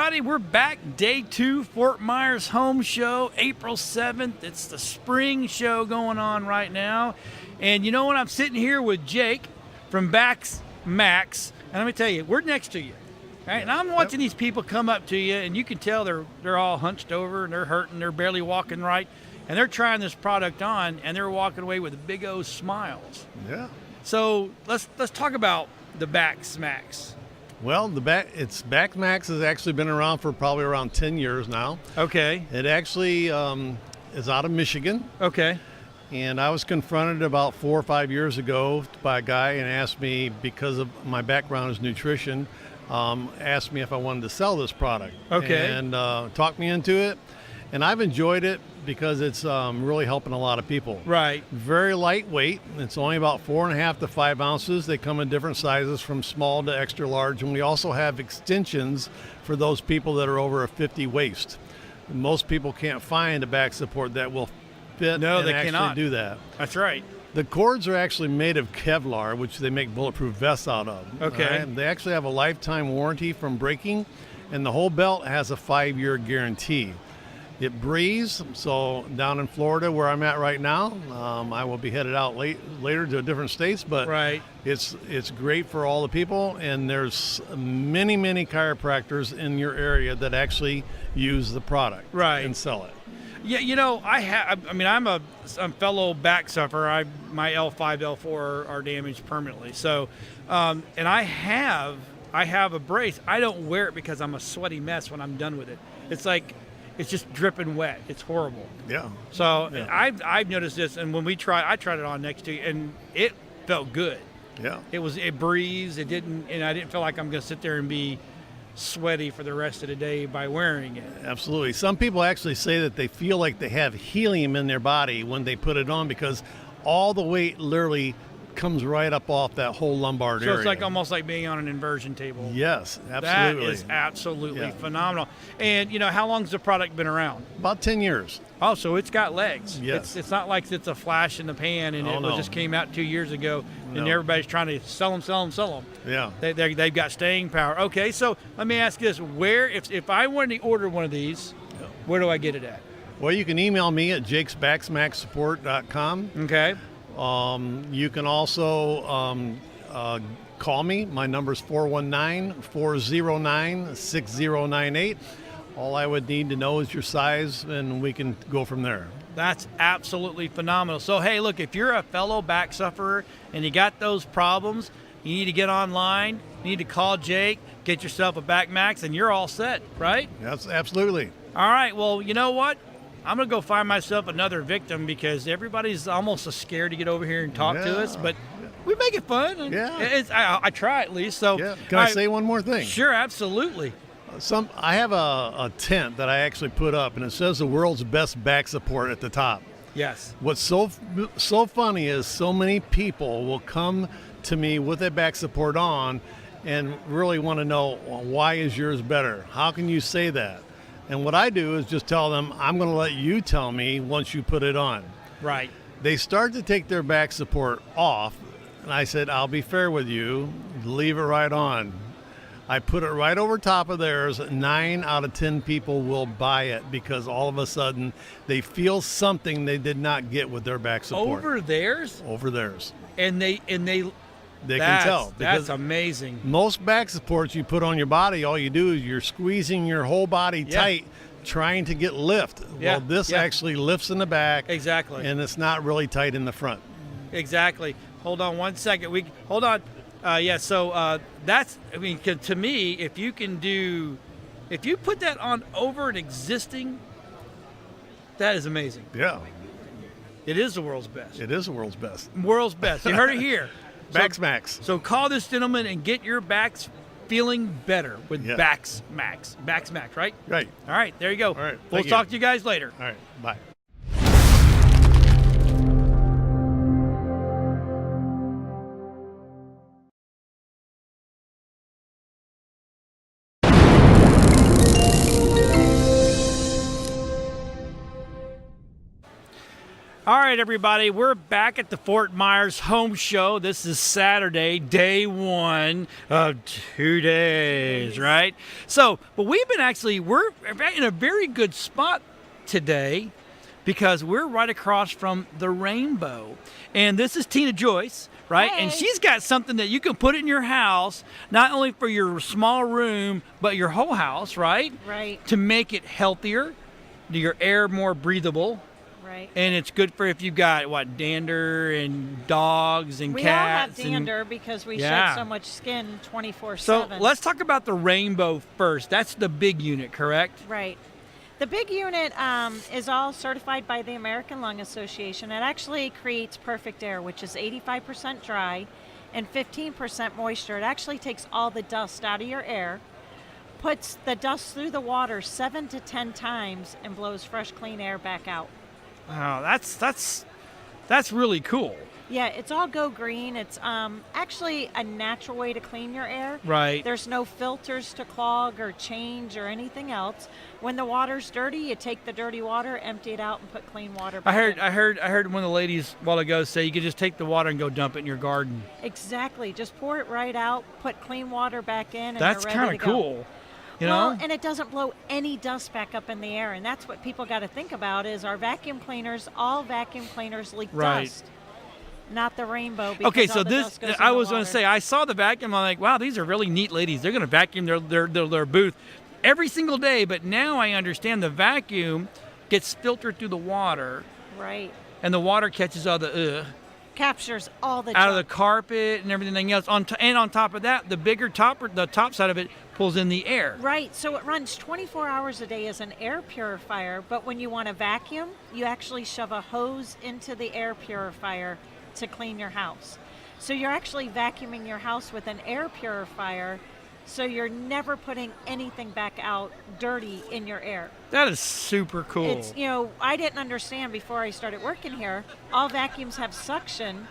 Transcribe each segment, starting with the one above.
everybody. We're back. Day 2, Fort Myers Home Show, April 7th. It's the spring show going on right now. And you know what? I'm sitting here with Jake from Bax Max. And let me tell you, we're next to you. Right? And I'm watching these people come up to you, and you can tell they're all hunched over, and they're hurting. They're barely walking right. And they're trying this product on, and they're walking away with big old smiles. Yeah. So let's talk about the Bax Max. Well, Bax Max has actually been around for probably around 10 years now. Okay. It actually is out of Michigan. Okay. And I was confronted about 4 or 5 years ago by a guy and asked me, because of my background is nutrition, asked me if I wanted to sell this product. Okay. And talked me into it. And I've enjoyed it because it's really helping a lot of people. Right. Very lightweight. It's only about 4.5 to 5 ounces. They come in different sizes from small to extra large. And we also have extensions for those people that are over a 50 waist. Most people can't find a back support that will fit No, and they actually cannot do that. That's right. The cords are actually made of Kevlar, which they make bulletproof vests out of. Okay. All right? They actually have a lifetime warranty from breaking, and the whole belt has a 5-year guarantee. It breathes, so down in Florida where I'm at right now, I will be headed out later to different states, but Right. it's great for all the people, and there's many, many chiropractors in your area that actually use the product Right. and sell it. Yeah, you know, I'm a fellow back sufferer. My L5, L4 are damaged permanently. So, and I have a brace. I don't wear it because I'm a sweaty mess when I'm done with it. It's like, it's just dripping wet. It's horrible. Yeah. So Yeah. I've noticed this, and when I tried it on next to you, and it felt good. Yeah. It breathes. It didn't, and I didn't feel like I'm going to sit there and be sweaty for the rest of the day by wearing it. Absolutely. Some people actually say that they feel like they have helium in their body when they put it on because all the weight literally comes right up off that whole lumbar area. So it's like almost like being on an inversion table. Yes, absolutely. That is absolutely Yeah. phenomenal. And, you know, how long's the product been around? About 10 years. Oh, so it's got legs. Yes. It's not like it's a flash in the pan and Oh, it no. just came out 2 years ago and No. everybody's trying to sell them. Yeah. They've got staying power. Okay, so let me ask you this. If I wanted to order one of these, where do I get it at? Well, you can email me at jakesbaxmaxsupport.com. Okay. You can also call me. My number is 419-409-6098. All I would need to know is your size, and we can go from there. That's absolutely phenomenal. So, hey, look, if you're a fellow back sufferer and you got those problems, you need to get online, you need to call Jake, get yourself a Bax Max, and you're all set, right? That's absolutely. All right, well, you know what? I'm going to go find myself another victim because everybody's almost scared to get over here and talk to us, but we make it fun. Yeah. I try at least. So, Yeah. Can I say one more thing? Sure, absolutely. I have a tent that I actually put up, and it says the world's best back support at the top. Yes. What's so funny is so many people will come to me with a back support on and really want to know, why is yours better? How can you say that? And what I do is just tell them, I'm going to let you tell me once you put it on. Right. They start to take their back support off, and I said, I'll be fair with you, leave it right on. I put it right over top of theirs. 9 out of 10 people will buy it because all of a sudden they feel something they did not get with their back support. Over theirs? Over theirs. And they can tell. That's amazing. Most back supports you put on your body, all you do is you're squeezing your whole body tight, trying to get lift. Yeah. Well, this actually lifts in the back. Exactly. And it's not really tight in the front. Exactly. Hold on one second. Hold on. So that's, to me, if you put that on over an existing, that is amazing. Yeah. It is the world's best. It is the world's best. World's best. You heard it here. Bax Max. So call this gentleman and get your backs feeling better with Bax Max. Bax Max, right? Right. All right, there you go. All right. We'll talk to you guys later. All right. Bye. All right, everybody, we're back at the Fort Myers Home Show. This is Saturday, day 1 of 2 days, right? So, but we're in a very good spot today because we're right across from the Rainbow. And this is Tina Joyce, right? Hey. And she's got something that you can put in your house, not only for your small room, but your whole house, right? Right, To make it healthier, your air more breathable. right. And it's good for if you've got, dander and dogs and We all have cats. and- dander because we Yeah. shed so much skin 24/7. So let's talk about the Rainbow first. That's the big unit, correct? Right. The big unit is all certified by the American Lung Association. It actually creates perfect air, which is 85% dry and 15% moisture. It actually takes all the dust out of your air, puts the dust through the water 7 to 10 times, and blows fresh, clean air back out. Wow, that's really cool. Yeah, it's all Go Green. It's actually a natural way to clean your air. Right. There's no filters to clog or change or anything else. When the water's dirty, you take the dirty water, empty it out, and put clean water back in. I heard one of the ladies a while ago say you could just take the water and go dump it in your garden. Exactly. Just pour it right out, put clean water back in, and That's you're kind ready of to go. cool. You Well, know? and it doesn't blow any dust back up in the air, and that's what people got to think about is our vacuum cleaners, all vacuum cleaners leak Right. dust, not the Rainbow. Because Okay, all so the this dust goes in I the was going water. to say I saw the vacuum. I'm like, wow, these are really neat ladies. They're going to vacuum their booth every single day. But now I understand the vacuum gets filtered through the water, Right. and the water catches all the Captures all the out of the junk. carpet and everything else. And on top of that, the the top side of it pulls in the air. Right, so it runs 24 hours a day as an air purifier, but when you want to vacuum, you actually shove a hose into the air purifier to clean your house. So you're actually vacuuming your house with an air purifier, so you're never putting anything back out dirty in your air. That is super cool. It's, I didn't understand before I started working here, all vacuums have suction,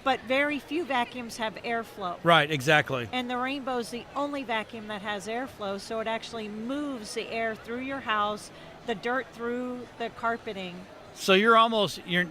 but very few vacuums have airflow. Right, exactly. And the Rainbow's the only vacuum that has airflow, so it actually moves the air through your house, the dirt through the carpeting. So you're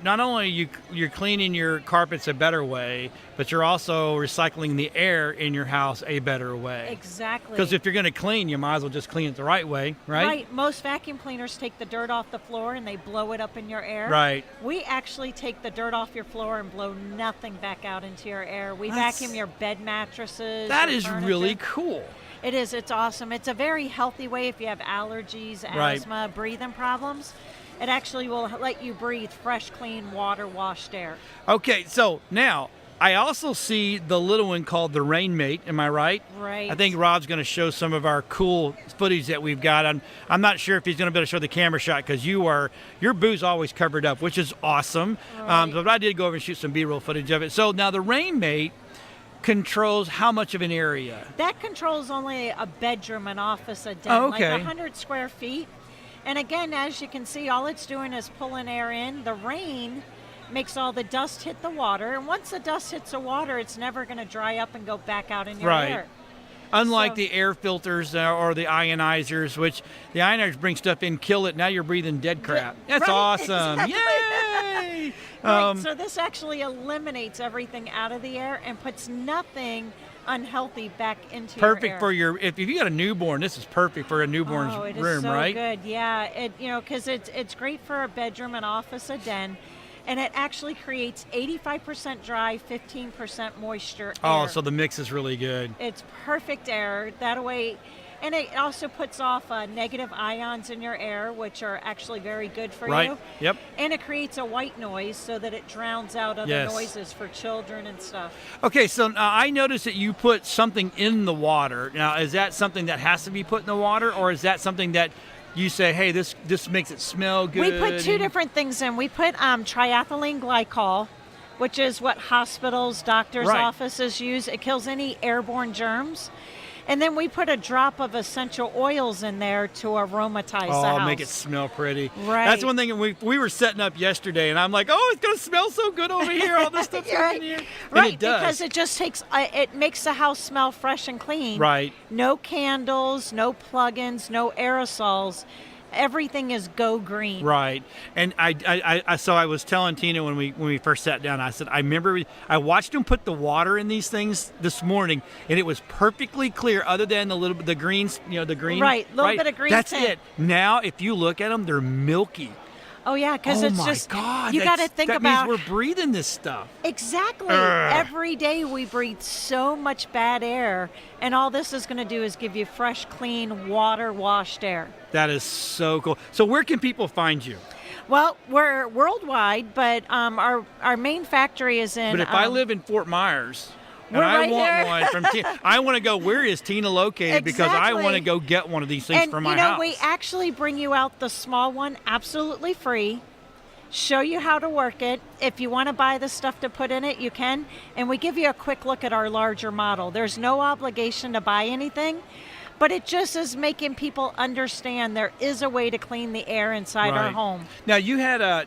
not only you're cleaning your carpets a better way, but you're also recycling the air in your house a better way. Exactly. Because if you're going to clean, you might as well just clean it the right way, right? Right. Most vacuum cleaners take the dirt off the floor and they blow it up in your air. Right. We actually take the dirt off your floor and blow nothing back out into your air. We That's- vacuum your bed mattresses. That your is furniture. really cool. It is. It's awesome. It's a very healthy way if you have allergies, Right. asthma, breathing problems. It actually will let you breathe fresh, clean, water-washed air. Okay, so now I also see the little one called the Rainmate. Am I right? Right. I think Rob's going to show some of our cool footage that we've got. I'm not sure if he's going to be able to show the camera shot because your booth's always covered up, which is awesome. Right. But I did go over and shoot some B-roll footage of it. So now the Rainmate controls how much of an area? That controls only a bedroom, an office, a den, Oh, okay. like 100 square feet. And again, as you can see, all it's doing is pulling air in. The rain makes all the dust hit the water, and once the dust hits the water, it's never going to dry up and go back out in your Right. air. Unlike So- the air filters or the ionizers, which the ionizers bring stuff in, kill it. Now you're breathing dead crap. That's right, awesome. exactly. Yay! Right, so this actually eliminates everything out of the air and puts nothing unhealthy back into Perfect for your air. if you got a newborn, this is perfect for a newborn's Oh, it is room, so right? good. Yeah, because it's great for a bedroom, an office, a den, and it actually creates 85% dry, 15% moisture Oh, air. so the mix is really good. It's perfect air. That way, and it also puts off negative ions in your air, which are actually very good for Right. you. Yep. And it creates a white noise so that it drowns out other Yes. noises for children and stuff. Okay, so I noticed that you put something in the water. Now, is that something that has to be put in the water, or is that something that you say, hey, this makes it smell good? We put two and- different things in. We put triethylene glycol, which is what hospitals, doctors' Right. offices use. It kills any airborne germs. And then we put a drop of essential oils in there to aromatize the Oh, house. make it smell pretty. Right. That's one thing we were setting up yesterday, and I'm like, oh, it's going to smell so good over here. All this stuff's Right. in here. And Right, it does. because it just takes, it makes the house smell fresh and clean. Right. No candles, no plug-ins, no aerosols. everything is go green. Right. And so I was telling Tina when we first sat down, I said, I remember I watched them put the water in these things this morning, and it was perfectly clear other than the greens, the green. Right, little bit of green That's tint. it. Now, if you look at them, they're milky. Oh yeah, because Oh it's my just God, you got to think that about means we're breathing this stuff. exactly. Ugh. Every day we breathe so much bad air, and all this is going to do is give you fresh, clean, water-washed air. That is so cool. So where can people find you? Well, we're worldwide, but our main factory is in. But if I live in Fort Myers and We're I right want there. one from Tina, I want to go, where is Tina located? Because I Exactly. want to go get one of these things And for my you know, house. we actually bring you out the small one absolutely free. Show you how to work it. If you want to buy the stuff to put in it, you can. And we give you a quick look at our larger model. There's no obligation to buy anything, but it just is making people understand there is a way to clean the air inside our Right. home. Now you had I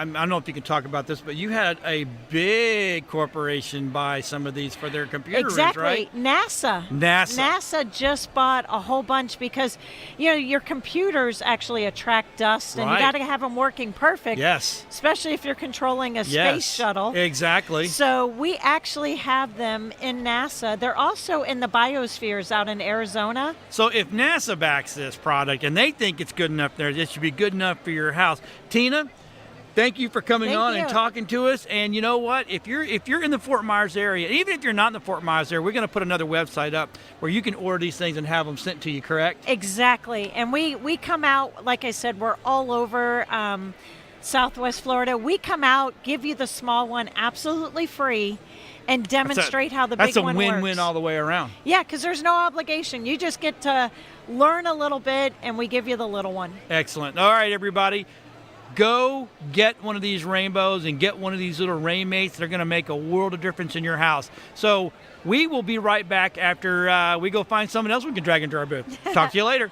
don't know if you can talk about this, but you had a big corporation buy some of these for their computer rooms, Exactly. right? NASA. NASA. NASA just bought a whole bunch because, your computers actually attract dust, and Right. you got to have them working perfect. Yes. Especially if you're controlling a Yes. space shuttle. Exactly. So we actually have them in NASA. They're also in the biospheres out in Arizona. So if NASA backs this product and they think it's good enough there, it should be good enough for your house. Tina, thank you for coming Thank on and you. talking to us. And you know what? If you're in the Fort Myers area, even if you're not in the Fort Myers area, we're going to put another website up where you can order these things and have them sent to you, correct? Exactly. And we come out, like I said, we're all over Southwest Florida. We come out, give you the small one absolutely free, and demonstrate how the big one works. That's a win-win all the way around. Yeah, because there's no obligation. You just get to learn a little bit, and we give you the little one. Excellent. All right, everybody. Go get one of these rainbows and get one of these little rainmates. They're going to make a world of difference in your house. So we will be right back after we go find someone else we can drag into our booth. Talk to you later.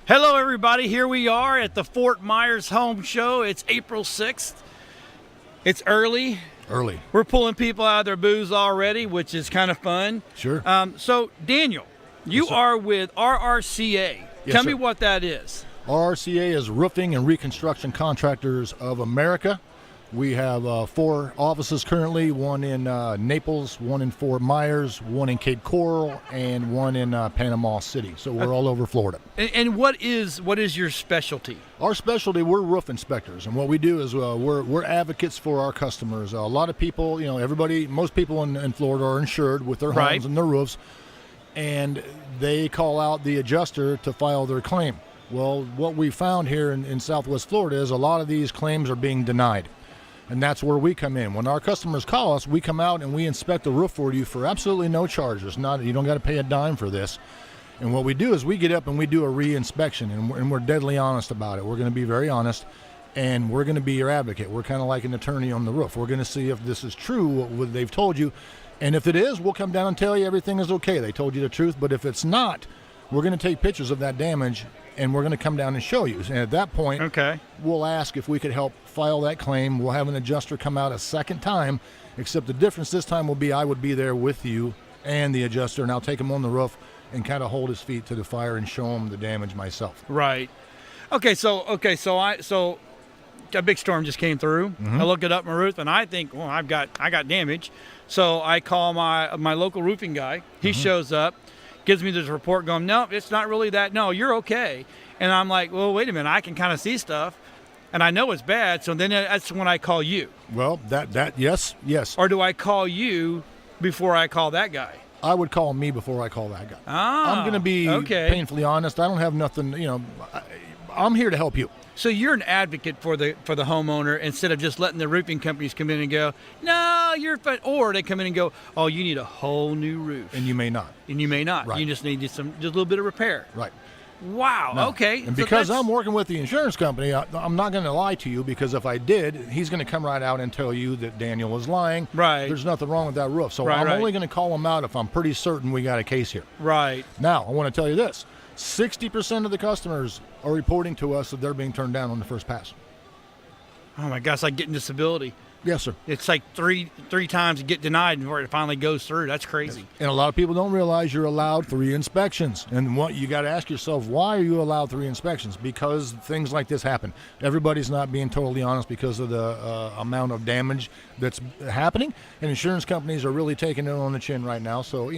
Hello, everybody. Here we are at the Fort Myers Home Show. It's April 6th. It's early. We're pulling people out of their booths already, which is kind of fun. Sure. So, Daniel, you sir. are with RRCA. Yes, Tell sir. me what that is. RRCA is Roofing and Reconstruction Contractors of America. We have 4 offices currently, one in Naples, one in Fort Myers, one in Cape Coral, and one in Panama City. So we're all over Florida. And what is your specialty? Our specialty, we're roof inspectors, and what we do is we're advocates for our customers. A lot of people, most people in Florida are insured with their Right. homes and their roofs, and they call out the adjuster to file their claim. Well, what we found here in Southwest Florida is a lot of these claims are being denied. And that's where we come in. When our customers call us, we come out and we inspect the roof for you for absolutely no charges. You don't got to pay a dime for this. And what we do is we get up and we do a re-inspection, and we're deadly honest about it. We're going to be very honest, and we're going to be your advocate. We're kind of like an attorney on the roof. We're going to see if this is true, what they've told you. And if it is, we'll come down and tell you everything is okay. They told you the truth. But if it's not, we're going to take pictures of that damage, and we're going to come down and show you. And at that point, Okay. we'll ask if we could help file that claim. We'll have an adjuster come out a second time, except the difference this time will be I would be there with you and the adjuster, and I'll take him on the roof and kind of hold his feet to the fire and show him the damage myself. Right. So a big storm just came through. I look it up my roof, and I think, well, I got damage. So I call my local roofing guy. He shows up, gives me this report going, no, it's not really that. No, you're okay. And I'm like, well, wait a minute. I can kind of see stuff, and I know it's bad. So then that's when I call you. Well, yes. Or do I call you before I call that guy? I would call me before I call that guy. Ah, I'm going to be okay. painfully honest. I don't have nothing, I'm here to help you. So you're an advocate for the homeowner instead of just letting the roofing companies come in and go, no, you're fine. Or they come in and go, oh, you need a whole new roof. And you may not. And you may not. Right. You just need just a little bit of repair. Right. Wow. No. Okay. And So because that's- I'm working with the insurance company, I'm not going to lie to you, because if I did, he's going to come right out and tell you that Daniel was lying. Right. There's nothing wrong with that roof. So Right, I'm right. only going to call him out if I'm pretty certain we got a case here. Right. Now, I want to tell you this. 60% of the customers are reporting to us that they're being turned down on the first pass. Oh my gosh, like getting disability. Yes, sir. It's like three times to get denied before it finally goes through. That's crazy. And a lot of people don't realize you're allowed 3 inspections. And what you got to ask yourself, why are you allowed 3 inspections? Because things like this happen. Everybody's not being totally honest because of the amount of damage that's happening. And insurance companies are really taking it on the chin right now. So,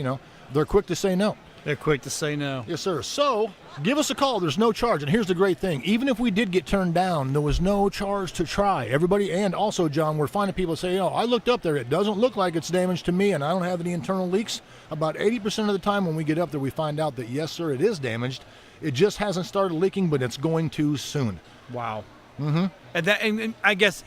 they're quick to say no. They're quick to say no. Yes, sir. So give us a call. There's no charge. And here's the great thing. Even if we did get turned down, there was no charge to try. Everybody, and also, John, we're finding people say, I looked up there. It doesn't look like it's damaged to me, and I don't have any internal leaks. About 80% of the time when we get up there, we find out that, yes, sir, it is damaged. It just hasn't started leaking, but it's going to soon. Wow. Mm-hmm. And I guess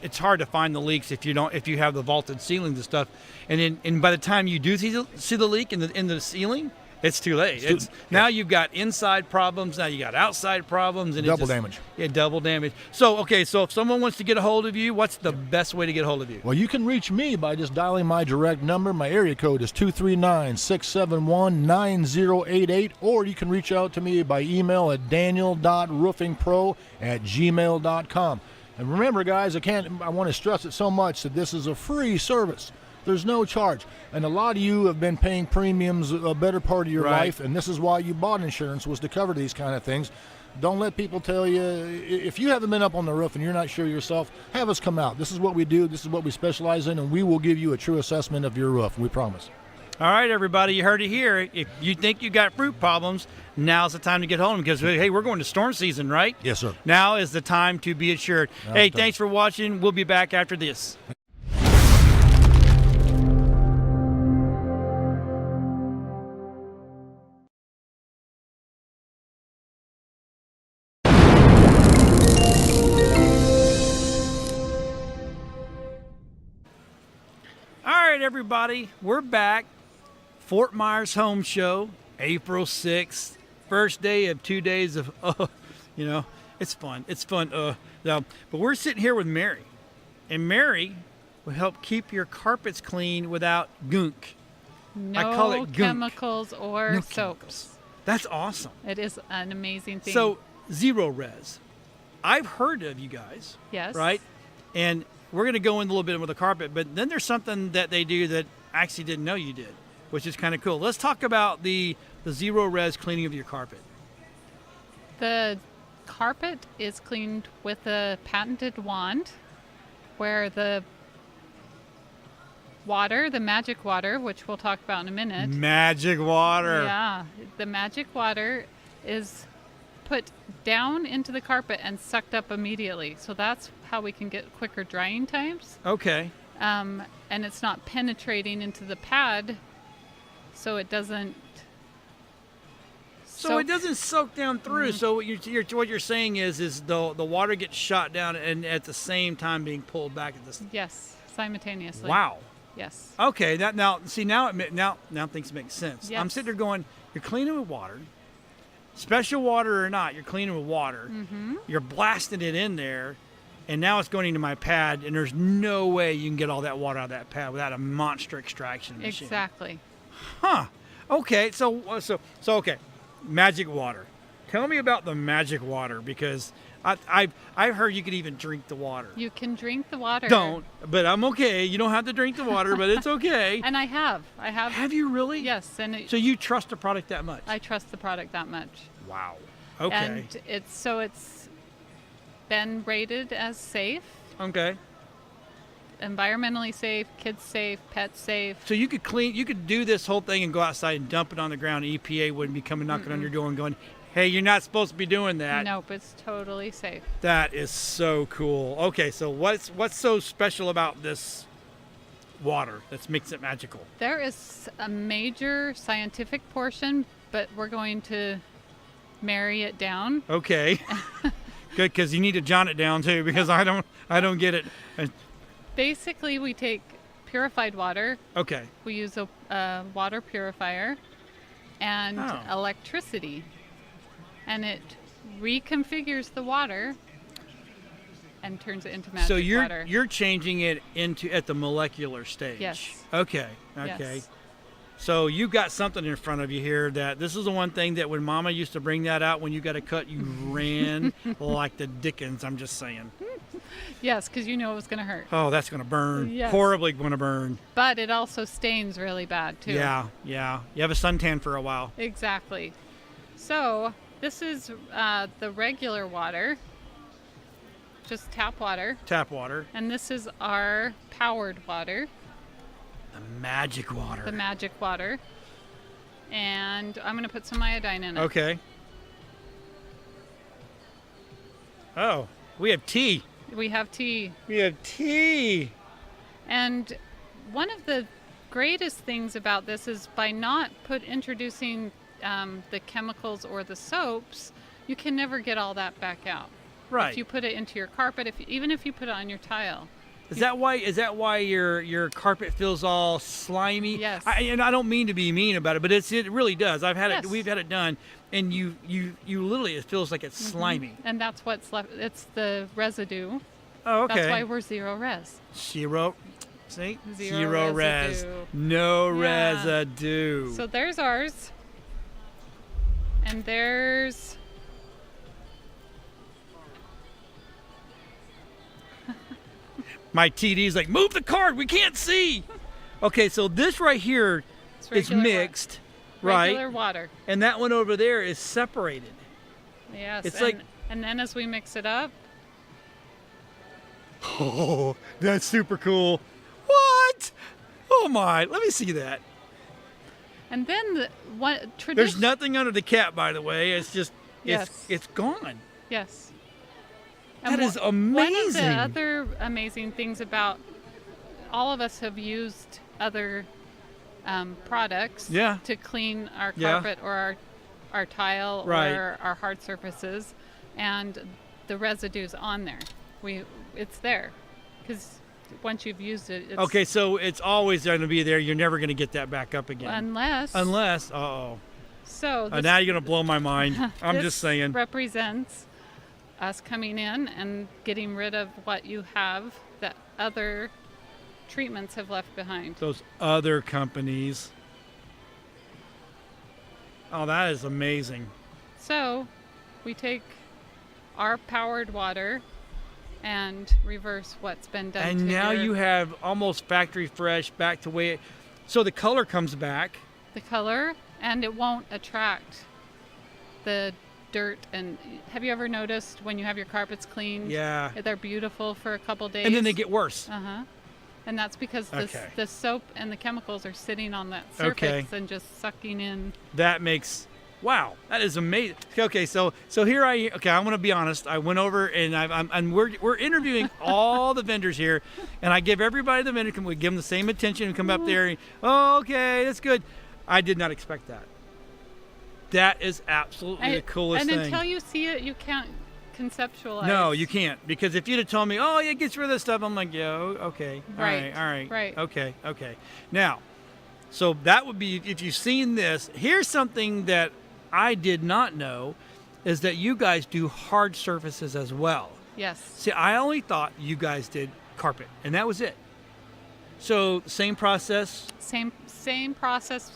it's hard to find the leaks if you have the vaulted ceilings and stuff, and by the time you do see the leak in the ceiling, it's too late. Now you've got inside problems. Now you got outside problems, and double damage. Yeah, double damage. So if someone wants to get a hold of you, what's the best way to get a hold of you? Well, you can reach me by just dialing my direct number. My area code is 239-671-9088, or you can reach out to me by email at daniel.roofingpro@gmail.com. And remember, guys, I want to stress it so much that this is a free service. There's no charge. And a lot of you have been paying premiums a better part of your life, and this is why you bought insurance, was to cover these kind of things. Don't let people tell you, if you haven't been up on the roof and you're not sure yourself, have us come out. This is what we do, this is what we specialize in, and we will give you a true assessment of your roof, we promise. All right, everybody, you heard it here. If you think you got roof problems, now's the time to get home because, hey, we're going to storm season, right? Yes, sir. Now is the time to be assured. Hey, thanks for watching. We'll be back after this. All right, everybody, we're back. Fort Myers Home Show, April 6th, first day of 2 days of, it's fun. It's fun. But we're sitting here with Mary, and Mary will help keep your carpets clean without gunk. No I call it gunk. chemicals or No soaps. chemicals. That's awesome. It is an amazing thing. So, Zero Res. I've heard of you guys. Yes. Right? And we're going to go in a little bit with the carpet, but then there's something that they do that I actually didn't know you did, which is kind of cool. Let's talk about the Zero Res cleaning of your carpet. The carpet is cleaned with a patented wand where the water, the magic water, which we'll talk about in a minute. Magic water. Yeah. The magic water is put down into the carpet and sucked up immediately. So that's how we can get quicker drying times. Okay. And it's not penetrating into the pad, so it doesn't. So it doesn't soak down through. So what you're saying is the water gets shot down and at the same time being pulled back at this. Yes, simultaneously. Wow. Yes. Okay. Now things make sense. Yes. I'm sitting there going, you're cleaning with water, special water or not, you're cleaning with water. Mm-hmm. You're blasting it in there, and now it's going into my pad, and there's no way you can get all that water out of that pad without a monster extraction machine. Exactly. Huh. Okay. So okay. Magic water. Tell me about the magic water, because I've heard you could even drink the water. You can drink the water. Don't, but I'm okay. You don't have to drink the water, but it's okay. And I have. Have you really? Yes, and So you trust the product that much? I trust the product that much. Wow. Okay. And it's been rated as safe, Okay. environmentally safe, kids safe, pets safe. So you could do this whole thing and go outside and dump it on the ground. EPA wouldn't be coming knocking on your door and going, "Hey, you're not supposed to be doing that." Nope, it's totally safe. That is so cool. Okay, so what's so special about this water that makes it magical? There is a major scientific portion, but we're going to marry it down. Okay. Good, because you need to jot it down too, because I don't get it. Basically, we take purified water. Okay. We use a water purifier and Oh. electricity, and it reconfigures the water and turns it into magic So water. you're changing it into at the molecular stage. Yes. Okay. Yes. So you got something in front of you here that this is the one thing that when Mama used to bring that out when you got a cut, you ran like the dickens. I'm just saying. Yes, because you know it was going to hurt. Oh, that's going to burn. Yes. Horribly going to burn. But it also stains really bad, too. Yeah, yeah. You have a suntan for a while. Exactly. So this is the regular water, just tap water. Tap water. And this is our powered water, The magic water. the magic water. And I'm going to put some iodine in it. Okay. Oh, we have tea. We have tea. We have tea. And one of the greatest things about this is by not introducing the chemicals or the soaps, you can never get all that back out. Right. If you put it into your carpet, even if you put it on your tile. Is that why your carpet feels all slimy? Yes. And I don't mean to be mean about it, but it really does. I've had Yes. it. We've had it done, and you literally it feels like it's slimy. And that's what's left. It's the residue. Oh, okay. That's why we're zero res. Zero. See? Zero res. residue. No Yeah. residue. So there's ours. And there's My TD's like, move the card. We can't see. Okay, so this right here it's is regular mixed, right? Regular water. And that one over there is separated. Yes. It's and, like- and then as we mix it up, Oh, that's super cool. What? Oh my, let me see that. and then There's tradition. nothing under the cap, by the way. It's just, Yes. it's gone. Yes. That is One of amazing. the other amazing things about all of us have used other products Yeah. to clean our Yeah. carpet or our tile Right. or our hard surfaces, and the residue's on there. It's there because once you've used it, it's, Okay, so it's always going to be there. You're never going to get that back up again. Unless, uh-oh. So this, Now you're going to blow my mind. I'm this just saying. represents us coming in and getting rid of what you have that other treatments have left behind. Those other companies. Oh, that is amazing. So we take our powered water and reverse what's been done And to now your- you have almost factory fresh back to way. So the color comes back. the color, and it won't attract the dirt. And have you ever noticed when you have your carpets cleaned, Yeah. they're beautiful for a couple days, And then they get worse. uh-huh, and that's because Okay. the soap and the chemicals are sitting on that Okay. surface and just sucking in. That makes, wow, that is amazing. Okay, so here I'm going to be honest. I went over and we're interviewing all the vendors here, and I give everybody the vendor, we give them the same attention and come up there. And, oh, okay, that's good. I did not expect that. That is absolutely the coolest and thing. until you see it, you can't conceptualize. No, you can't, because if you'd have told me, oh, yeah, it gets rid of this stuff, I'm like, yeah, okay, Right, all right, right. okay. Now, so that would be, if you've seen this, here's something that I did not know, is that you guys do hard surfaces as well. Yes. See, I only thought you guys did carpet, and that was it. So, same process. Same process.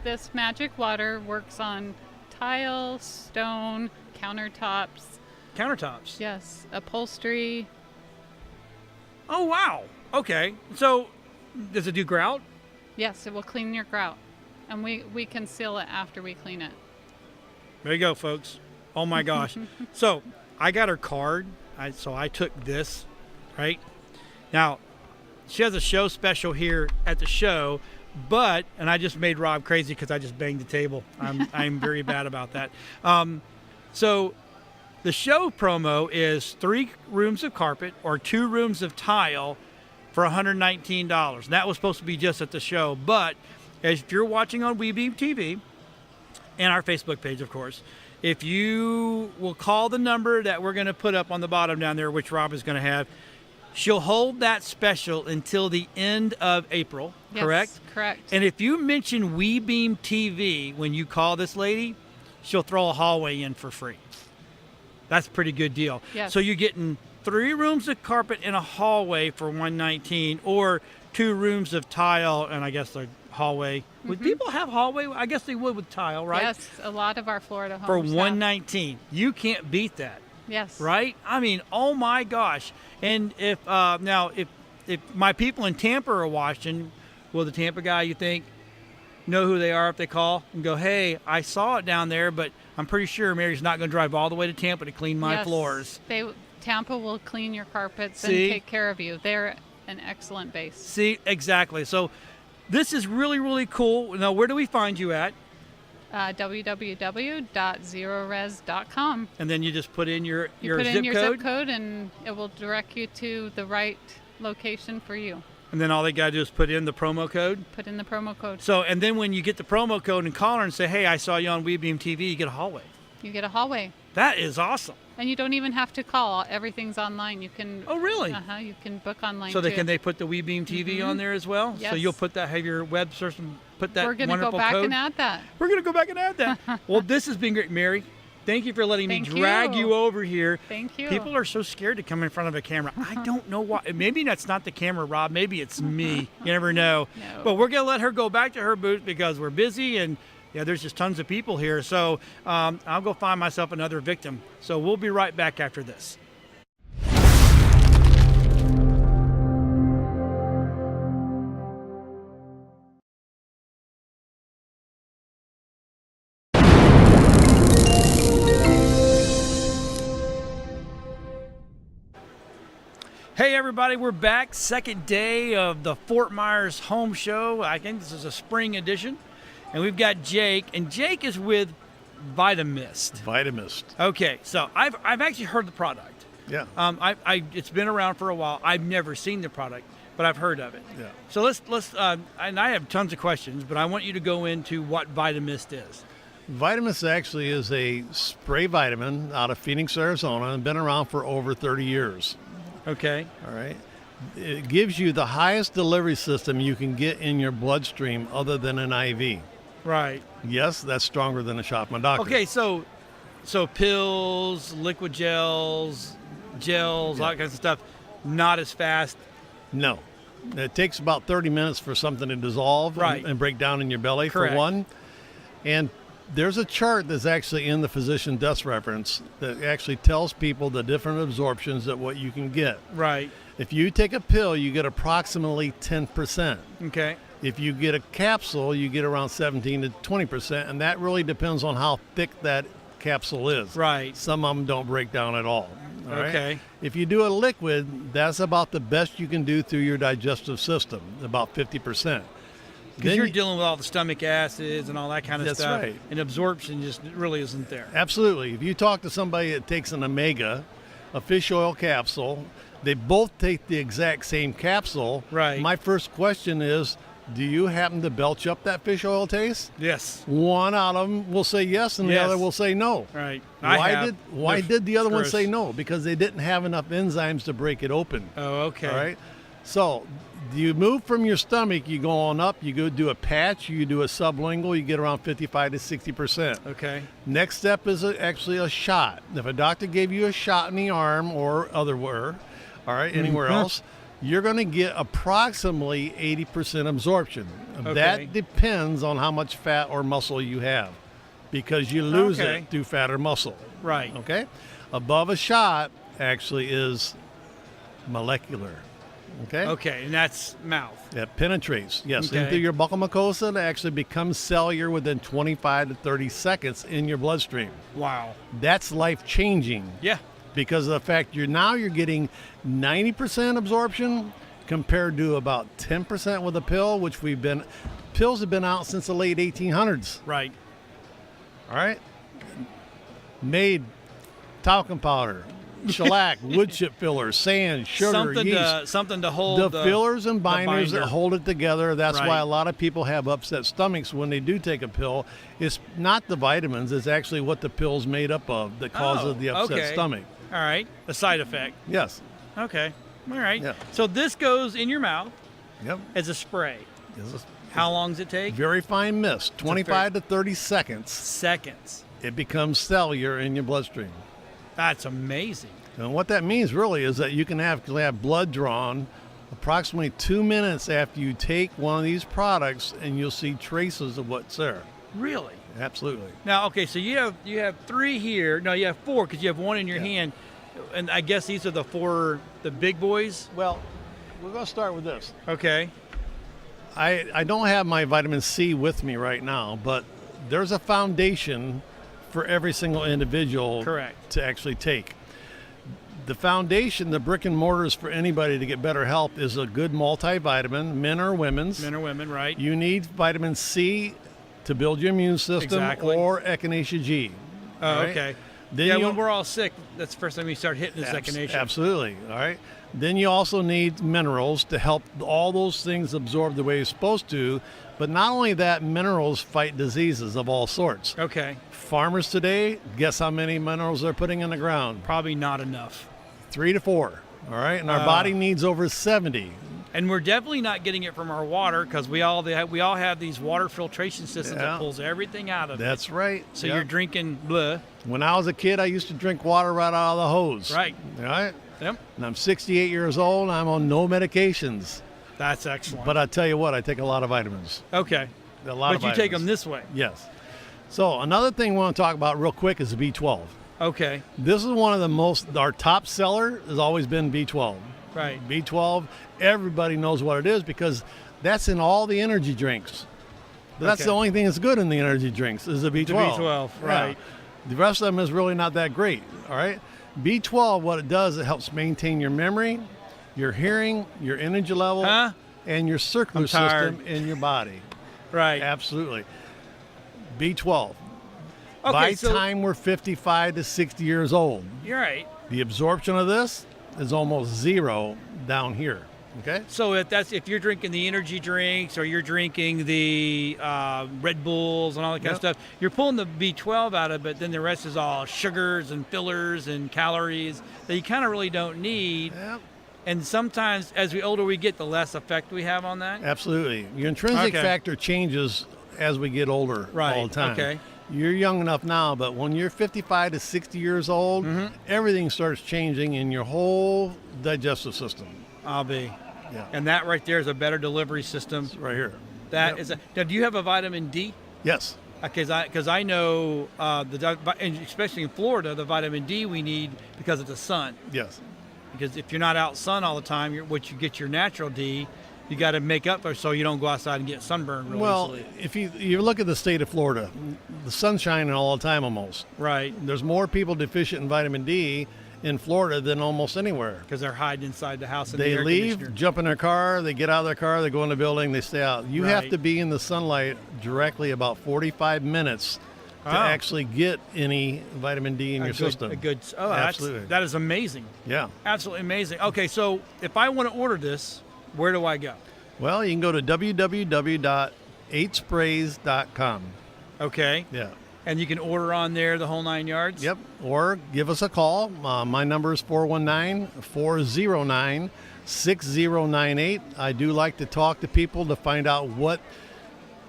This magic water works on tile, stone, countertops. Countertops. Yes, upholstery. Oh, wow. Okay. So, does it do grout? Yes, it will clean your grout, and we can seal it after we clean it. There you go, folks. Oh my gosh. So I got her card. So I took this, right? Now, she has a show special here at the show, and I just made Rob crazy because I just banged the table. I'm very bad about that. So the show promo is 3 rooms of carpet or 2 rooms of tile for $119. And that was supposed to be just at the show. But if you're watching on WeBeam TV, and our Facebook page, of course, if you will call the number that we're going to put up on the bottom down there, which Rob is going to have, she'll hold that special until the end of April, Yes, correct? Correct. And if you mention WeBeam TV when you call this lady, she'll throw a hallway in for free. That's a pretty good deal. Yes. So you're getting 3 rooms of carpet in a hallway for $119, or 2 rooms of tile, and I guess the hallway. Would Mm-hmm. people have hallway? I guess they would with tile, right? Yes, a lot of our Florida homes For have. $119, you can't beat that, Yes. right? I mean, oh my gosh! And if now if my people in Tampa are watching, will the Tampa guy, you think, know who they are if they call and go, hey, I saw it down there, but I'm pretty sure Mary's not going to drive all the way to Tampa to clean my Yes. floors. Tampa will clean your carpets and See? take care of you. They're an excellent base. See, exactly. So this is really, really cool. Now, where do we find you at? www.zerores.com. And then you just put in your You put zip in your code, zip code, and it will direct you to the right location for you. and then all they got to do is put in the promo code. Put in the promo code. So, and then when you get the promo code and call her and say, hey, I saw you on WeBeam TV, you get a hallway. You get a hallway, That is awesome. and you don't even have to call. Everything's online. You can. Oh, really? You can book online. So too. they put the WeBeam TV on there as well? So Yes. you'll put that, have your web search and put that We're going to wonderful go back code. and add that. We're going to go back and add that. Well, this has been great. Mary, thank you for letting me Thank drag you. you over here. Thank you. People are so scared to come in front of a camera. I don't know why. Maybe that's not the camera, Rob. Maybe it's me. You never know. No. But we're going to let her go back to her booth because we're busy and there's just tons of people here. So I'll go find myself another victim. So we'll be right back after this. Hey everybody, we're back. Second day of the Fort Myers Home Show. I think this is a spring edition. And we've got Jake, and Jake is with Vitamist. Vitamist. Okay, so I've actually heard the product. Yeah. It's been around for a while. I've never seen the product, but I've heard of it. Yeah. So let's and I have tons of questions, but I want you to go into what Vitamist is. Vitamist actually is a spray vitamin out of Phoenix, Arizona, and been around for over 30 years. Okay. All right. It gives you the highest delivery system you can get in your bloodstream other than an IV. Right. Yes, that's stronger than a shot from a doctor. Okay, so pills, liquid gels, all that kinds of stuff, not as fast. No. It takes about 30 minutes for something to dissolve Right. and break down in your belly, Correct. for one. And there's a chart that's actually in the physician desk reference that actually tells people the different absorptions that what you can get. Right. If you take a pill, you get approximately 10%. Okay. If you get a capsule, you get around 17 to 20%, and that really depends on how thick that capsule is. Right. Some of them don't break down at all. All right? Okay. If you do a liquid, that's about the best you can do through your digestive system, about 50%. Because Then you're you- dealing with all the stomach acids and all that kind of That's stuff. right. And absorption just really isn't there. Absolutely. If you talk to somebody that takes an omega, a fish oil capsule, they both take the exact same capsule. Right. My first question is, do you happen to belch up that fish oil taste? Yes. One out of them will say yes, and the Yes. other will say no. Right. Why did the other one Gross. say no? Because they didn't have enough enzymes to break it open. Oh, okay. All right. So you move from your stomach, you go on up, you go do a patch, you do a sublingual, you get around 55 to 60%. Okay. Next step is actually a shot. If a doctor gave you a shot in the arm or otherwhere, all right, anywhere else, you're going to get approximately 80% absorption. Okay. That depends on how much fat or muscle you have, because you lose Okay. it through fat or muscle. Right. Okay? Above a shot actually is molecular. Okay? Okay. And that's mouth. It penetrates, yes, Okay. into your buccal mucosa and actually becomes cellular within 25 to 30 seconds in your bloodstream. Wow. That's life-changing Yeah. because of the fact you're getting 90% absorption compared to about 10% with a pill, which pills have been out since the late 1800s. Right. All right? Made talcum powder, shellac, wood chip fillers, sand, sugar, yeast. Something to hold The fillers and binders binder. that hold it together. That's Right. why a lot of people have upset stomachs when they do take a pill. It's not the vitamins, it's actually what the pill's made up of that causes the upset okay. stomach. All right. A side effect. Yes. Okay. All right. Yeah. So this goes in your mouth Yep. as a spray. It's How long does it take? very fine mist, 25 to 30 seconds. Seconds. It becomes cellular in your bloodstream. That's amazing. And what that means really is that you can actually have blood drawn approximately 2 minutes after you take one of these products, and you'll see traces of what's there. Really? Absolutely. Now, okay, so you have 3 here. No, you have 4 because you have 1 in your hand, and I guess these are the big boys. Well, we're going to start with this. Okay. I don't have my vitamin C with me right now, but there's a foundation for every single individual Correct. to actually take. The foundation, the brick and mortars for anybody to get better health is a good multivitamin, men or women's. Men or women, right? You need vitamin C to build your immune system, Exactly. or echinacea G. Oh, all right? okay. Then Yeah, you- when we're all sick, that's the first time we start hitting this echinacea. Absolutely. All right. Then you also need minerals to help all those things absorb the way you're supposed to. But not only that, minerals fight diseases of all sorts. Okay. Farmers today, guess how many minerals they're putting in the ground? Probably not enough. 3 to 4. All right. And our body needs over 70. And we're definitely not getting it from our water because we all have these water filtration systems Yeah. that pulls everything out of it. That's right. So Yep. you're drinking blah. When I was a kid, I used to drink water right out of the hose. Right. All right. Yep. And I'm 68 years old. And I'm on no medications. That's excellent. But I tell you what, I take a lot of vitamins. okay. A lot of But you take vitamins. them this way. Yes. So another thing we want to talk about real quick is the B12. Okay. This is one of the most, our top seller has always been B12. Right. B12, everybody knows what it is because that's in all the energy drinks. But that's Okay. the only thing that's good in the energy drinks is the B12. The B12, Yeah. right. The rest of them is really not that great, all right? B12, what it does, it helps maintain your memory, your hearing, your energy level, Huh? and your circular I'm tired. system in your body. Right. Absolutely. B12. Okay, By so time we're 55 to 60 years old, you're right. the absorption of this is almost zero down here. Okay? So if you're drinking the energy drinks or you're drinking the Red Bulls and all that kind of Yep. stuff, you're pulling the B12 out of it. Then the rest is all sugars and fillers and calories that you kind of really don't need. Yep. And sometimes, as we older we get, the less effect we have on that. Absolutely. Your intrinsic Okay. factor changes as we get older Right, all the time. okay. You're young enough now, but when you're 55 to 60 years old, Mm-hmm. everything starts changing in your whole digestive system. I'll be. Yeah. And that right there is a better delivery system. Right here. That Yep. is. Now, do you have a vitamin D? Yes. Because I know and especially in Florida, the vitamin D we need because of the sun. Yes. Because if you're not out sun all the time, which you get your natural D, you got to make up for so you don't go outside and get sunburned really Well, easily. if you look at the state of Florida, the sun's shining all the time almost. Right. There's more people deficient in vitamin D in Florida than almost anywhere. Because they're hiding inside the house in They the air leave, conditioner. jump in their car, they get out of their car, they go in the building, they stay out. You have Right. to be in the sunlight directly about 45 minutes to Oh. actually get any vitamin D in your system. Absolutely. That is amazing. Yeah. Absolutely amazing. Okay, so if I want to order this, where do I go? Well, you can go to www.8sprays.com. Okay. Yeah. And you can order on there the whole 9 yards? Yep. Or give us a call. My number is 419-409-6098. I do like to talk to people to find out what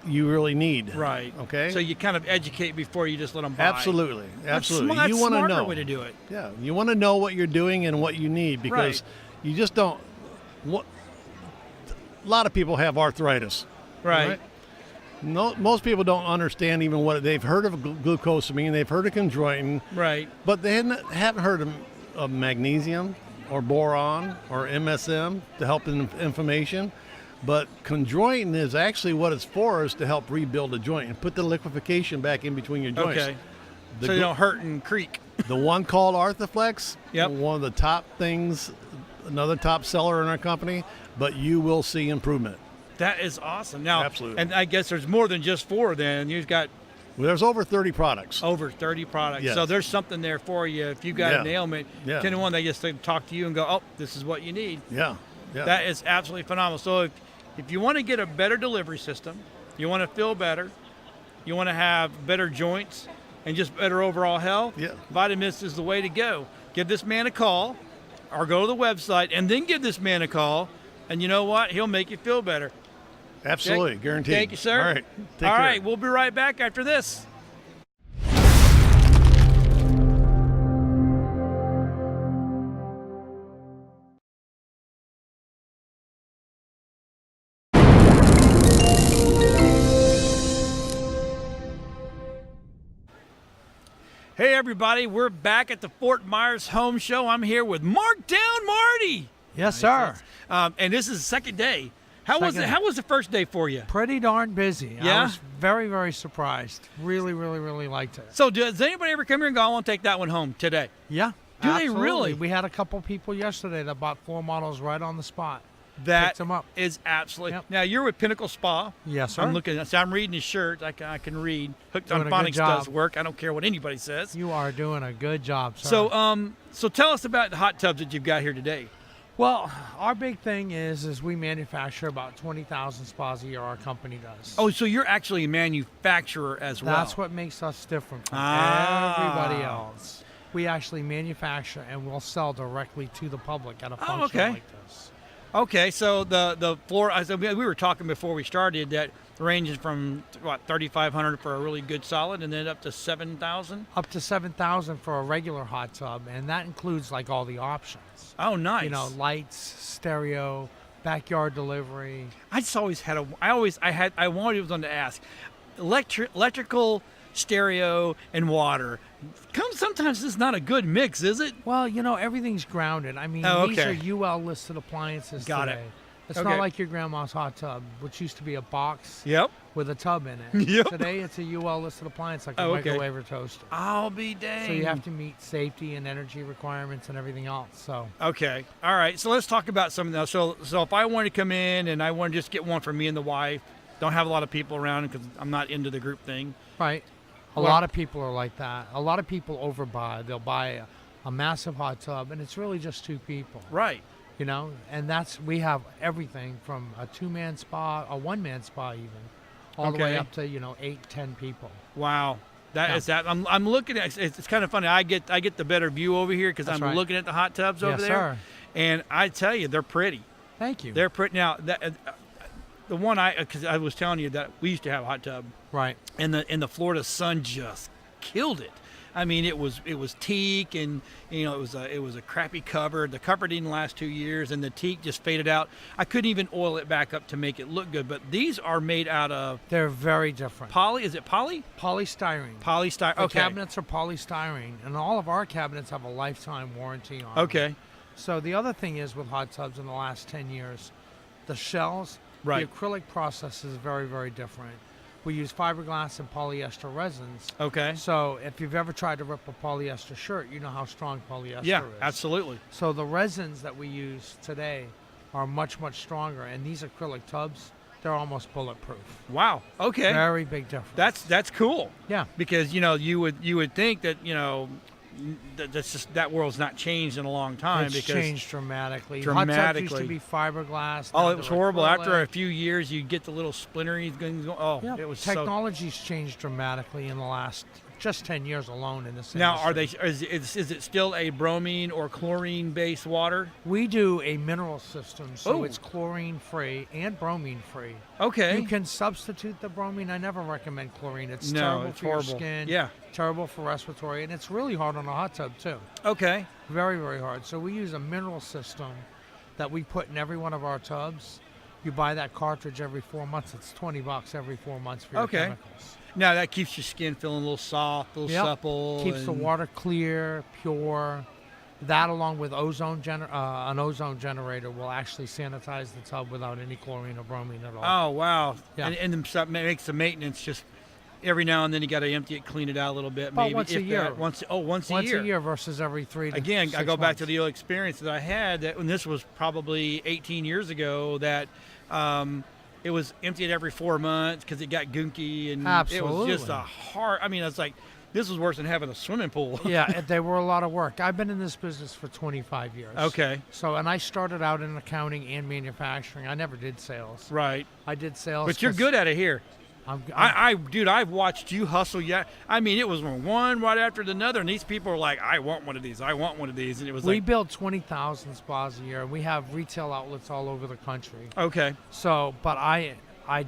you really need. Right. Okay. So you kind of educate before you just let them buy. Absolutely. Absolutely. That's You want to smarter know. way to do it. Yeah. You want to know what you're doing and what you need because Right. you just don't. What, a lot of people have arthritis. Right. No, most people don't understand even what they've heard of glucosamine, they've heard of chondroitin, Right. but they haven't heard of magnesium or boron or MSM to help in inflammation. But chondroitin is actually what it's for, is to help rebuild a joint and put the liquefaction back in between your joints. Okay. The So you glu- don't hurt and creak. the one called Arthaflex, Yep. one of the top things, another top seller in our company, but you will see improvement. That is awesome. Now, Absolutely. And I guess there's more than just 4 then. You've got Well, there's over 30 products. over 30 products. Yes. So there's something there for you. If you've got Yeah. an ailment, Yeah. 10 to 1, they just talk to you and go, oh, this is what you need. Yeah. Yeah. That is absolutely phenomenal. So if you want to get a better delivery system, you want to feel better, you want to have better joints and just better overall health, Yeah. Vitamist is the way to go. Give this man a call or go to the website and then give this man a call. And you know what? He'll make you feel better. Absolutely. Guaranteed. Thank you, sir. All right. Take All care. right, we'll be right back after this. Hey, everybody, we're back at the Fort Myers Home Show. I'm here with Markdown Marty. Yes, sir. And this is the second day. How was the first day for you? Pretty darn busy. Yeah? I was very, very surprised. Really, really, really liked it. So does anybody ever come here and go, I want to take that one home today? Yeah. Do they absolutely. really? We had a couple people yesterday that bought floor models right on the spot. That Picked 'em up. is absolutely. Yep. Now, you're with Pinnacle Spa. Yes, sir. I'm looking. So I'm reading his shirt. I can read. Hooked Doing on a good Phonics job. does work. I don't care what anybody says. You are doing a good job, sir. So tell us about the hot tubs that you've got here today. well, our big thing is we manufacture about 20,000 spas a year. Our company does. Oh, so you're actually a manufacturer as well. That's what makes us different from everybody else. We actually manufacture and we'll sell directly to the public at a function okay. like this. Okay, so the floor. We were talking before we started that ranges from what $3,500 for a really good solid, and then up to $7,000. Up to 7,000 for a regular hot tub, and that includes like all the options. Oh, nice. You know, lights, stereo, backyard delivery. I just always had I wanted to ask, electrical, stereo, and water. Sometimes it's not a good mix, is it? Well, you know, everything's grounded. I mean, Oh, these okay. are UL listed appliances Got it. today. It's Okay. not like your grandma's hot tub, which used to be a box Yep. with a tub in it. Yep. Today, it's a UL listed appliance like a Oh, okay. microwave or toaster. I'll be dang. So you have to meet safety and energy requirements and everything else. So Okay. All right. So let's talk about something else. So if I wanted to come in and I want to just get one for me and the wife, don't have a lot of people around because I'm not into the group thing. right. A Well- lot of people are like that. A lot of people overbuy. They'll buy a massive hot tub, and it's really just two people. Right. You know, and we have everything from a 2-man spa, a 1-man spa even, all the way Okay. up to 8-10 people. Wow. That Yeah. is that. I'm looking at. It's kind of funny. I get the better view over here because That's I'm right. looking at the hot tubs over Yes, there, sir. and I tell you, they're pretty. Thank you. They're pretty. Now that the one because I was telling you that we used to have a hot tub, Right. and the Florida sun just killed it. I mean, it was teak, and it was a crappy cover. The cover didn't last 2 years, and the teak just faded out. I couldn't even oil it back up to make it look good. But these are made out of They're very different. poly. Is it poly? Polystyrene. Polystyrene. The Okay. cabinets are polystyrene, and all of our cabinets have a lifetime warranty on them. Okay. So the other thing is with hot tubs in the last 10 years, the shells, Right. the acrylic process is very, very different. We use fiberglass and polyester resins. Okay. So if you've ever tried to rip a polyester shirt, you know how strong polyester Yeah, is. absolutely. So the resins that we use today are much, much stronger. And these acrylic tubs, they're almost bulletproof. Wow. Okay. Very big difference. That's cool. Yeah. Because you would think that that world's not changed in a long time It's because changed dramatically. Hot tubs used to be fiberglass. oh, now it was they're horrible. After acrylic. a few years, you get the little splintery things. Oh, Yeah, it was technology's changed dramatically in the last just 10 years alone in this so. Now, industry. is it still a bromine or chlorine based water? We do a mineral system, so Oh. it's chlorine free and bromine free. Okay. You can substitute the bromine. I never recommend chlorine. It's No, terrible it's for horrible. your skin. Yeah. Terrible for respiratory, and it's really hard on a hot tub too. Okay. Very, very hard. So we use a mineral system that we put in every one of our tubs. You buy that cartridge every 4 months. It's $20 every 4 months for your Okay. chemicals. Now that keeps your skin feeling a little soft, a little Yep. supple. Keeps the and- water clear, pure. That, along with an ozone generator, will actually sanitize the tub without any chlorine or bromine at all. Oh wow. Yeah. And the stuff makes the maintenance just every now and then you got to empty it, clean it out a little bit. About Maybe once a if year. that. Once Once a year versus every 3 to Again, 6 I go back months. to the old experience that I had. That when this was probably 18 years ago, that it was emptied every 4 months because it got gunky and it was just Absolutely. a hard. I mean, it's like this was worse than having a swimming pool. Yeah, they were a lot of work. I've been in this business for 25 years. Okay. So, and I started out in accounting and manufacturing. I never did sales. Right. I did sales. But you're 'cause good at it here. I'm Dude, I've watched you hustle. Yeah, I mean, it was one right after another, and these people are like, "I want one of these. I want one of these," and it was we like, build 20,000 spas a year. We have retail outlets all over the country. "Okay, So, but I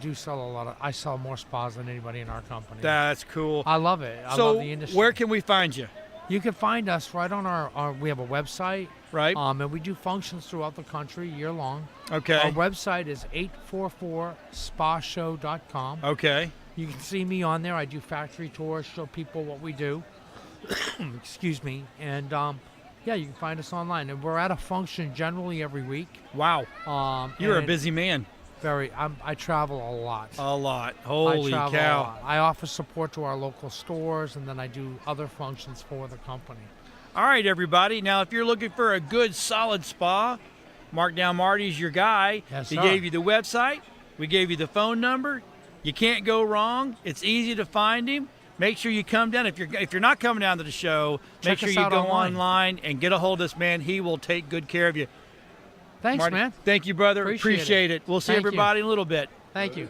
do sell a lot of. I sell more spas than anybody in our company. that's cool." I love it. I So, love the industry. where can we find you? You can find us right on our we have a website. Right. And we do functions throughout the country year long. Okay. Our website is 844spashow.com. Okay. You can see me on there. I do factory tours, show people what we do. Excuse me. And yeah, you can find us online. And we're at a function generally every week. Wow. You're a and busy man. I travel a lot. A lot. Holy I travel cow. a lot. I offer support to our local stores, and then I do other functions for the company. All right, everybody. Now, if you're looking for a good, solid spa, Mark Down Marty's your guy. Yes, He sir. gave you the website. We gave you the phone number. You can't go wrong. It's easy to find him. Make sure you come down. If you're not coming down to the show, make Check sure us you out go online. online and get a hold of this man. He will take good care of you. Thanks, Marty, man. thank you, brother. Appreciate it. We'll see Thank you. everybody in a little bit. Thank you.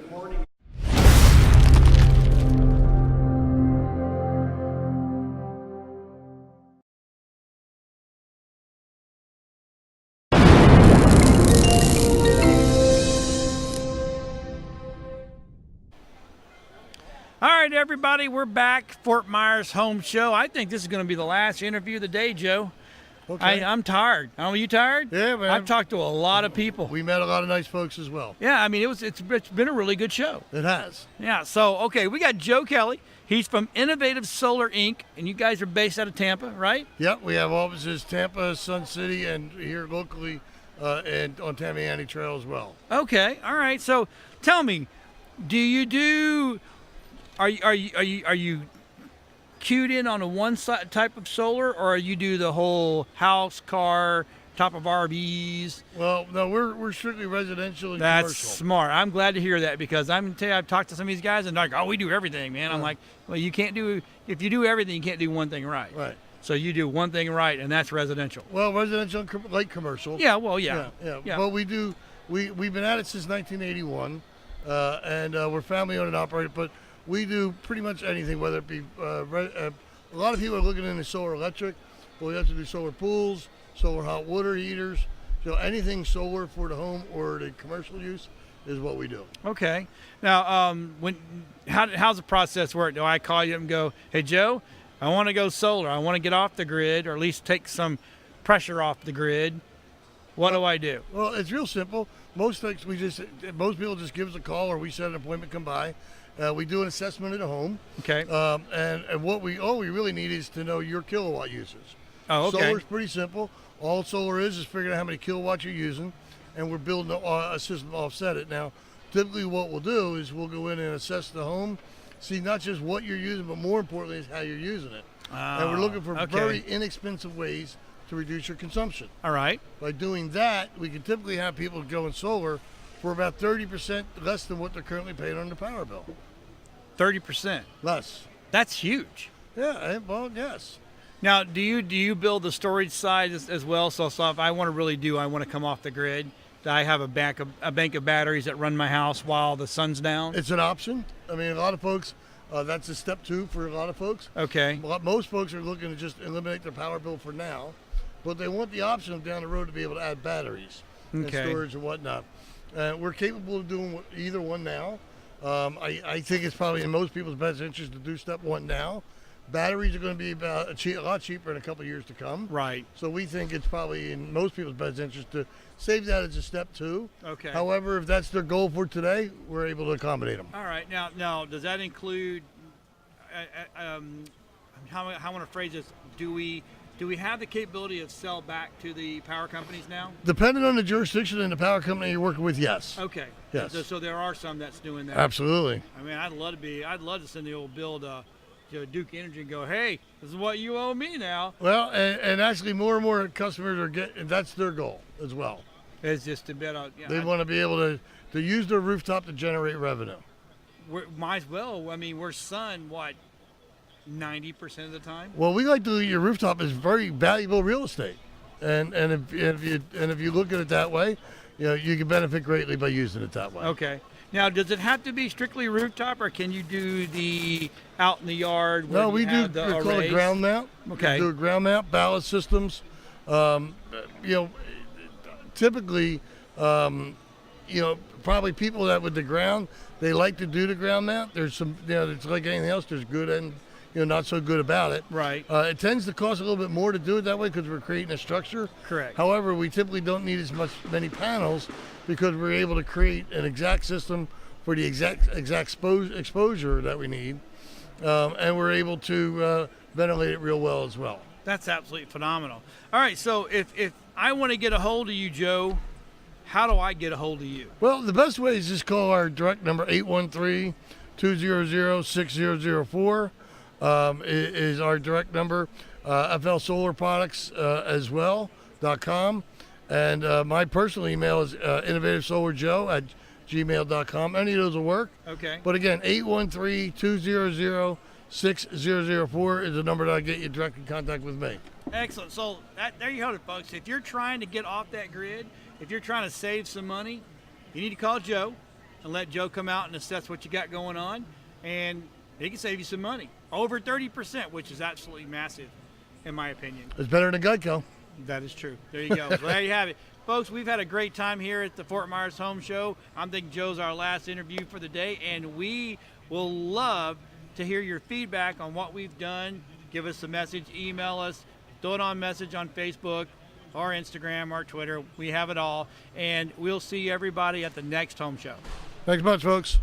All right, everybody, we're back. Fort Myers Home Show. I think this is going to be the last interview of the day, Joe. Okay. I'm tired. Are you tired? Yeah, man. I've talked to a lot of people. We met a lot of nice folks as well. Yeah, I mean, it's been a really good show. It has. Yeah, so, okay, we got Joe Kelly. He's from Innovative Solar, Inc., and you guys are based out of Tampa, right? Yep, we have offices Tampa, Sun City, and here locally and on Tamiami Trail as well. Okay, all right. So tell me, are you cued in on a one type of solar, or you do the whole house, car, top of RVs? Well, no, we're strictly residential and That's commercial. smart. I'm glad to hear that, because I'm gonna tell you, I've talked to some of these guys and they're like, oh, we do everything, man. I'm like, well, you can't do, if you do everything, you can't do one thing right. Right. So you do one thing right, and that's residential. Well, residential and light commercial. Yeah, well, yeah. Yeah. But we do. We've been at it since 1981, and we're family owned and operated. But we do pretty much anything, whether it be a lot of people are looking into solar electric. Well, we have to do solar pools, solar hot water heaters. So anything solar for the home or the commercial use is what we do. Okay. Now, how's the process work? Do I call you and go, hey, Joe, I want to go solar. I want to get off the grid, or at least take some pressure off the grid. What do I do? Well, it's real simple. Most people just give us a call, or we set an appointment, come by. We do an assessment of the home. Okay. And all we really need is to know your kilowatt usage. Oh, okay. Solar's pretty simple. All solar is figuring out how many kilowatts you're using, and we're building a system to offset it. Now, typically what we'll do is we'll go in and assess the home, see not just what you're using, but more importantly is how you're using it. And we're looking for very inexpensive ways to reduce your consumption. All right. By doing that, we can typically have people going solar for about 30% less than what they're currently paying on their power bill. 30%. Less. That's huge. Yeah, well, yes. Now, do you build the storage side as well? So if I want to come off the grid, do I have a bank of batteries that run my house while the sun's down? It's an option. I mean, a lot of folks, that's a step 2 for a lot of folks. Okay. Most folks are looking to just eliminate their power bill for now, but they want the option of down the road to be able to add batteries and Okay. storage and whatnot. We're capable of doing either one now. I think it's probably in most people's best interest to do step 1 now. Batteries are going to be about a lot cheaper in a couple of years to come. Right. So we think it's probably in most people's best interest to save that as a step 2. Okay. However, if that's their goal for today, we're able to accommodate them. All right. Now, does that include? How I want to phrase this? Do we have the capability of sell back to the power companies now? Depending on the jurisdiction and the power company you're working with, yes. Okay. Yes. So there are some that's doing that. Absolutely. I mean, I'd love to send the old bill to Duke Energy and go, hey, this is what you owe me now. Well, and actually more and more customers are getting, that's their goal as well. It's just a bit of, They want to be able to use their rooftop to generate revenue. Might as well. I mean, we're sun, 90% of the time? Well, we like to your rooftop is very valuable real estate. And if you look at it that way, you can benefit greatly by using it that way. Okay. Now, does it have to be strictly rooftop, or can you do the out in the yard? No, we do. The It's called a arrays? ground mount. Okay. We do a ground mount, ballast systems. Typically, probably people that with the ground, they like to do the ground mount. There's some, it's like anything else. There's good and not so good about it. Right. It tends to cost a little bit more to do it that way because we're creating a structure. Correct. However, we typically don't need as many panels because we're able to create an exact system for the exact exposure that we need. and we're able to ventilate it real well as well. That's absolutely phenomenal. All right, so if I want to get a hold of you, Joe, how do I get a hold of you? Well, the best way is just call our direct number, 813-200-6004 is our direct number. FL Solar Products as well.com. And my personal email is innovativesolarjoe@gmail.com. Any of those will work. Okay. But again, 813-200-6004 is the number that'll get you direct in contact with me. Excellent. So there you have it, folks. If you're trying to get off that grid, if you're trying to save some money, you need to call Joe and let Joe come out and assess what you got going on, and he can save you some money. Over 30%, which is absolutely massive, in my opinion. It's better than Geico. That is true. There you go. So there you have it. Folks, we've had a great time here at the Fort Myers Home Show. I'm thinking Joe's our last interview for the day, and we will love to hear your feedback on what we've done. Give us a message, email us, throw it on message on Facebook, or Instagram, or Twitter. We have it all. And we'll see everybody at the next home show. Thanks much, folks.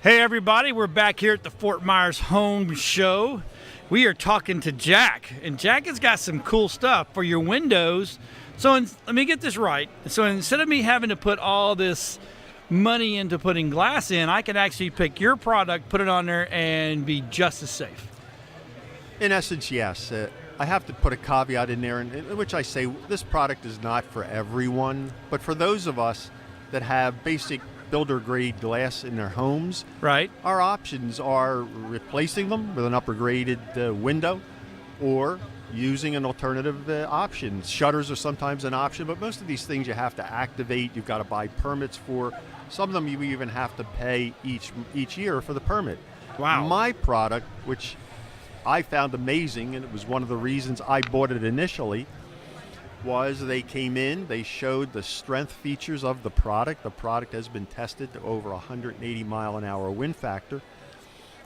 Hey everybody, we're back here at the Fort Myers Home Show. We are talking to Jack, and Jack has got some cool stuff for your windows. So let me get this right. So instead of me having to put all this money into putting glass in, I can actually pick your product, put it on there, and be just as safe. In essence, yes. I have to put a caveat in there in which I say this product is not for everyone, but for those of us that have basic builder-grade glass in their homes, right? Our options are replacing them with an upper-graded window, or using an alternative option. Shutters are sometimes an option, but most of these things you have to activate. You've got to buy permits for. Some of them you even have to pay each year for the permit. Wow. My product, which I found amazing, and it was one of the reasons I bought it initially, was they came in, they showed the strength features of the product. The product has been tested to over 180 mile an hour wind factor,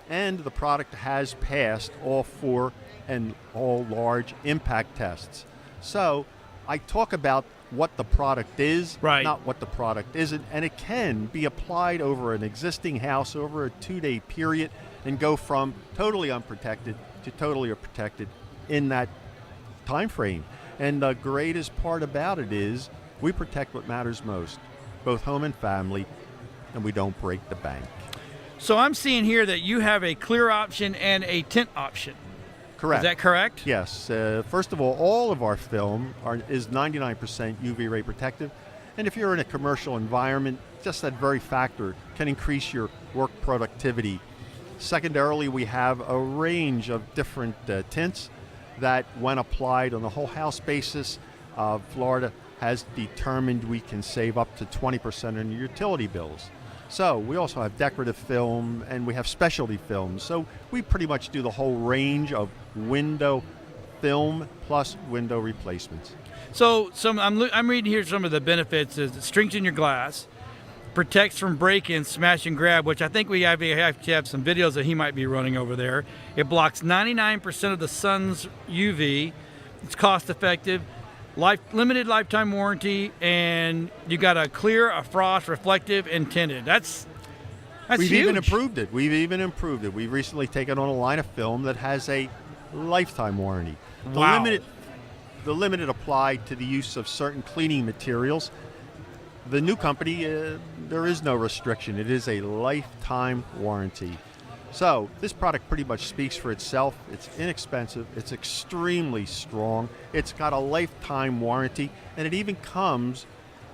and the product has passed all 4 and all large impact tests. So I talk about what the product is, right, not what the product isn't, and it can be applied over an existing house over a 2-day period and go from totally unprotected to totally protected in that time frame. And the greatest part about it is we protect what matters most, both home and family, and we don't break the bank. So I'm seeing here that you have a clear option and a tint option. Correct. Is that correct? Yes. First of all of our film is 99% UV ray protective. And if you're in a commercial environment, just that very factor can increase your work productivity. Secondarily, we have a range of different tints that, when applied on a whole house basis, Florida has determined we can save up to 20% on your utility bills. So we also have decorative film, and we have specialty films. So we pretty much do the whole range of window film plus window replacements. So I'm reading here some of the benefits. Is it strengthens your glass, protects from break-in, smash and grab, which I think we have to have some videos that he might be running over there. It blocks 99% of the sun's UV. It's cost-effective, limited lifetime warranty, and you got a clear, a frost, reflective, and tinted. That's We've huge. even improved it. We've recently taken on a line of film that has a lifetime warranty. Wow. The limited applied to the use of certain cleaning materials. The new company, there is no restriction. It is a lifetime warranty. So this product pretty much speaks for itself. It's inexpensive. It's extremely strong. It's got a lifetime warranty, and it even comes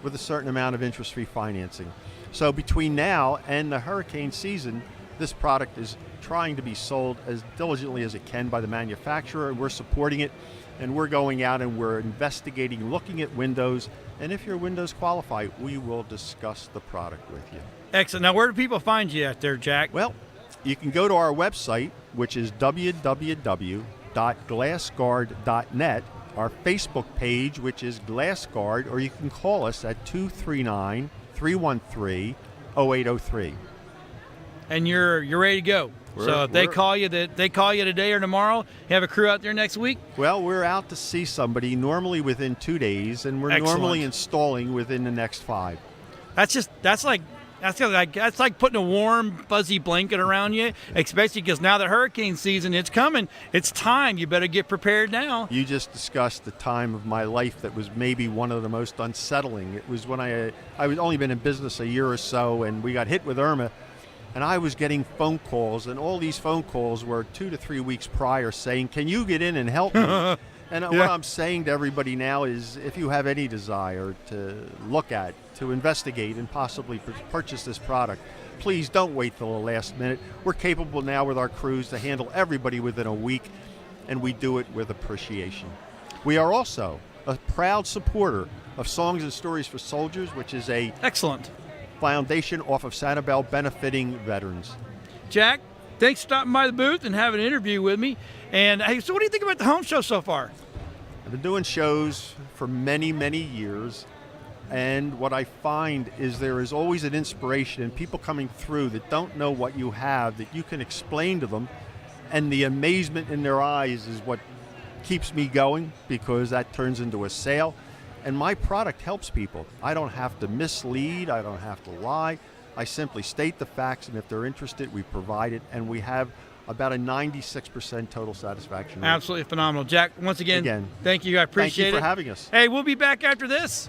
with a certain amount of interest-free financing. So between now and the hurricane season, this product is trying to be sold as diligently as it can by the manufacturer, and we're supporting it. And we're going out and we're investigating, looking at windows, and if your windows qualify, we will discuss the product with you. Excellent. Now, where do people find you out there, Jack? Well, you can go to our website, which is www.glassguard.net, our Facebook page, which is GlassGuard, or you can call us at 239-313-0803. And you're ready to go. So if they call you today or tomorrow, you have a crew out there next week. Well, we're out to see somebody normally within 2 days, and we're Excellent. normally installing within the next 5. That's like putting a warm, fuzzy blanket around you, especially because now the hurricane season, it's coming. It's time. You better get prepared now. You just discussed the time of my life that was maybe one of the most unsettling. It was when I was only been in business a year or so, and we got hit with Irma, and I was getting phone calls, and all these phone calls were 2 to 3 weeks prior saying, "Can you get in and help me?" And what I'm saying to everybody now is, if you have any desire to look at, to investigate, and possibly purchase this product, please don't wait till the last minute. We're capable now with our crews to handle everybody within a week, and we do it with appreciation. We are also a proud supporter of Songs and Stories for Soldiers, which is a Excellent. foundation off of Sanibel benefiting veterans. Jack, thanks for stopping by the booth and having an interview with me. And hey, so what do you think about the home show so far? I've been doing shows for many, many years, and what I find is there is always an inspiration in people coming through that don't know what you have, that you can explain to them, and the amazement in their eyes is what keeps me going, because that turns into a sale. And my product helps people. I don't have to mislead, I don't have to lie. I simply state the facts, and if they're interested, we provide it, and we have about a 96% total satisfaction rate. Absolutely phenomenal. Jack, once again, thank you. I appreciate it. Thank you for having us. Hey, we'll be back after this.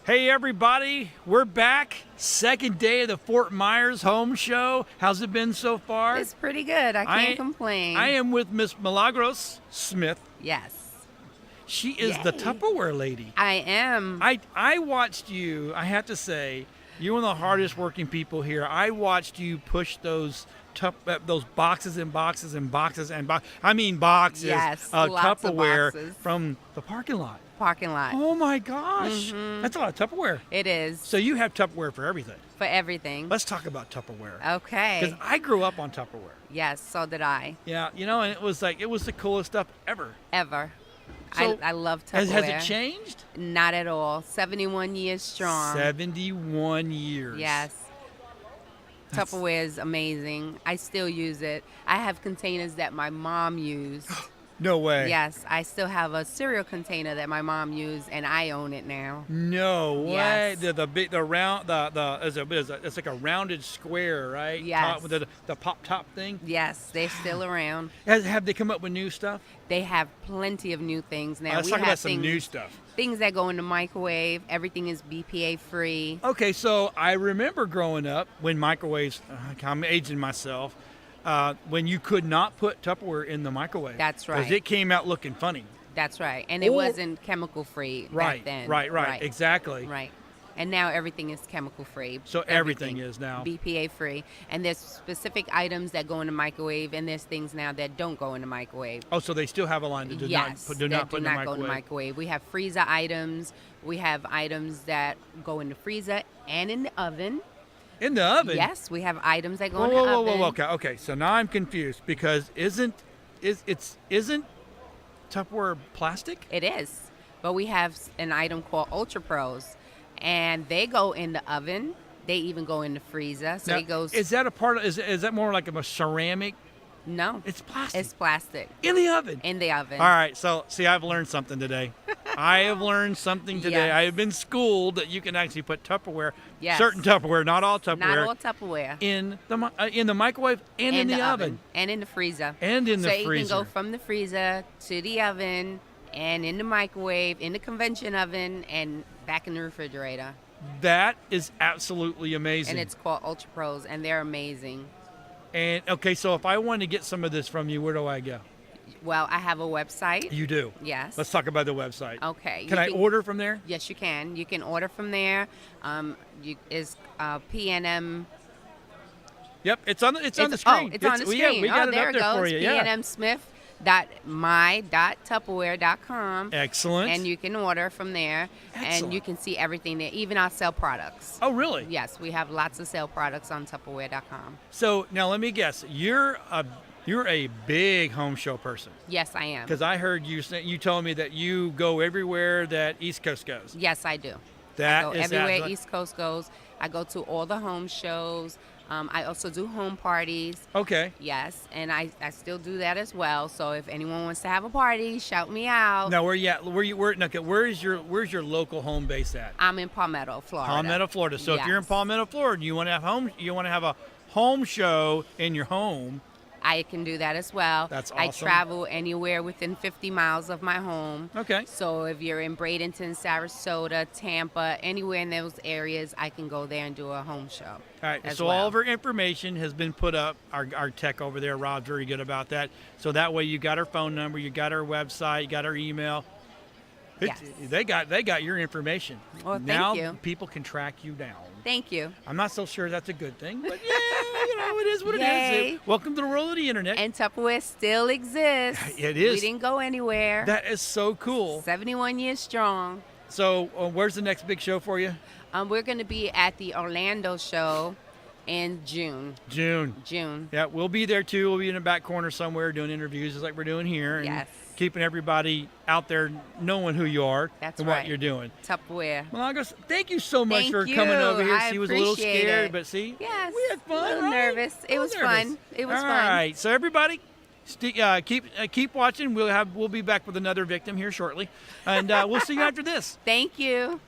Hey everybody, we're back. Second day of the Fort Myers Home Show. How's it been so far? It's pretty good. I can't complain. I am with Miss Milagros Smith. Yes. She is the Tupperware lady. I am. I watched you, I have to say, you're one of the hardest working people here. I watched you push those boxes and boxes and boxes and boxes. I mean boxes Yes, of lots of Tupperware boxes. from the parking lot. Parking lot. Oh my gosh. Mhm. That's a lot of Tupperware. It is. So you have Tupperware for everything. For everything. Let's talk about Tupperware. Okay. Because I grew up on Tupperware. Yes, so did I. Yeah, and it was the coolest stuff ever. Ever. So I love Tupperware. Has it changed? Not at all. 71 years strong. 71 years. Yes. Tupperware is amazing. I still use it. I have containers that my mom used. No way. Yes, I still have a cereal container that my mom used, and I own it now. No way. Yes. It's like a rounded square, right? Yes. With the pop top thing. Yes, they're still around. Have they come up with new stuff? They have plenty of new things now. Let's we talk have about some things, new stuff. Things that go in the microwave. Everything is BPA free. Okay, so I remember growing up when microwaves. I'm aging myself. When you could not put Tupperware in the microwave. That's right. Because it came out looking funny. That's right, and it wasn't chemical free back then. Right, exactly. Right, and now everything is chemical free. So everything is now BPA free, and there's specific items that go in the microwave, and there's things now that don't go in the microwave. Oh, so they still have a line that do not put in the microwave. We have freezer items. We have items that go in the freezer and in the oven. In the oven? Yes, we have items that go in the oven. Whoa. Okay. So now I'm confused because isn't Tupperware plastic? It is, but we have an item called Ultra Pros, and they go in the oven. They even go in the freezer. So now, it goes. Is that a part of? Is that more like a ceramic? No, it's plastic. It's plastic. In the oven. In the oven. All right. So see, I've learned something today. I have learned something today. Yes. I have been schooled that you can actually put Tupperware, Yes. certain Tupperware, not all Tupperware, Not all Tupperware. in the microwave and in the oven. and in the freezer. And in the So freezer. you can go from the freezer to the oven and in the microwave, in the convention oven, and back in the refrigerator. That is absolutely amazing. And it's called Ultra Pros, and they're amazing. And okay, so if I want to get some of this from you, where do I go? Well, I have a website. You do? Yes. Let's talk about the website. Okay. Can I order from there? Yes, you can. You can order from there. It's PNM. Yep, it's on the screen. Oh, it's on the screen. We got it there up there it goes. for you. Yeah. PNM Smith. my.tupperware.com. Excellent. And you can order from there. Excellent. And you can see everything there, even our sale products. Oh, really? Yes, we have lots of sale products on Tupperware.com. So now let me guess. You're a big home show person. Yes, I am. Because I heard you told me that you go everywhere that East Coast goes. Yes, I do. That I go is everywhere absolute- East Coast goes. I go to all the home shows. I also do home parties. Okay. Yes, and I still do that as well. So if anyone wants to have a party, shout me out. Now where you at? Where's your local home base at? I'm in Palmetto, Florida. Palmetto, Florida. So if you're in Yes. Palmetto, Florida, you want to have a home show in your home. I can do that as well. That's I awesome. travel anywhere within 50 miles of my home. Okay. So if you're in Bradenton, Sarasota, Tampa, anywhere in those areas, I can go there and do a home show. All right. as So well. all of our information has been put up. Our tech over there, Rob's very good about that. So that way you got our phone number, you got our website, you got our email. Yes. They got your information. Well, thank now you. people can track you down. Thank you. I'm not so sure that's a good thing, but yeah, it is what it Yay. is. Welcome to the world of the internet. And Tupperware still exists. It is. We didn't go anywhere. That is so cool. 71 years strong. So where's the next big show for you? We're going to be at the Orlando show in June. June. Yeah, we'll be there too. We'll be in the back corner somewhere doing interviews just like we're doing here. And Yes. keeping everybody out there knowing who you are That's and right. what you're doing. Tupperware. Milagros, thank you so much Thank for you. coming over here. I She was a little appreciate scared, it. but see, Yes. we had fun. A little right? nervous. It A was little fun. nervous. It was All fun. right, so everybody, keep watching. We'll be back with another victim here shortly, and we'll see you after this. Thank you.